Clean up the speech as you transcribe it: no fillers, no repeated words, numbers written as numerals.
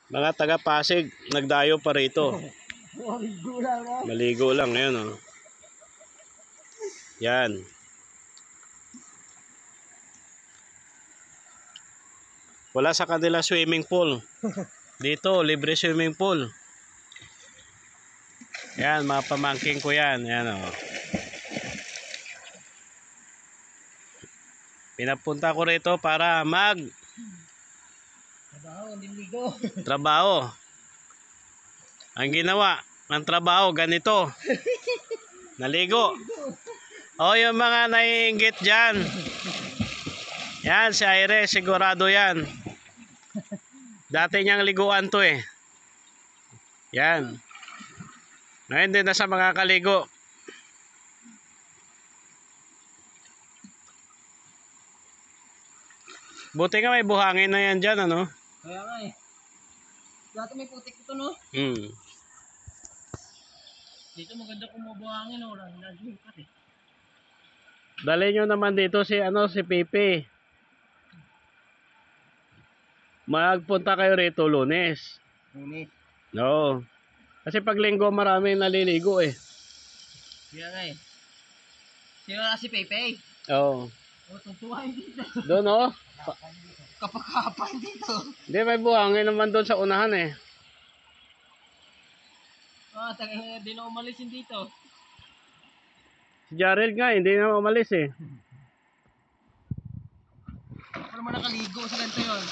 Mga taga Pasig, nagdayo pa rito. Maligo lang ngayon, oh. Yan. Wala sa kanila swimming pool. Dito, libre swimming pool. Yan, mga pamangking ko yan. Yan, oh. Pinapunta ko rito para trabaho. Ang ginawa ng trabaho, ganito. Naligo. O, yung mga naiinggit dyan. Yan, si Aire, sigurado yan. Dati niyang liguan to eh. Yan. Ngayon din na sa mga kaligo. Buti nga may buhangin na yan dyan, ano? Kaya nga eh. Dati may putik ito, no? Dito maganda kumubuhangin, no? Naglukat eh. Dali nyo naman dito si Pepe. Magpunta kayo rito Lunes. Lunes? No. Kasi pag linggo marami naliligo eh. Kaya nga eh. Sino na si Pepe? Oo. O, tuntuwain dito. Doon oh. Kapakapan dito. Hindi, may buhangin naman doon sa unahan eh. Di na umalis yun dito. Si Jarrell nga, hindi na umalis eh. Para naman nakaligo sa ganito yun.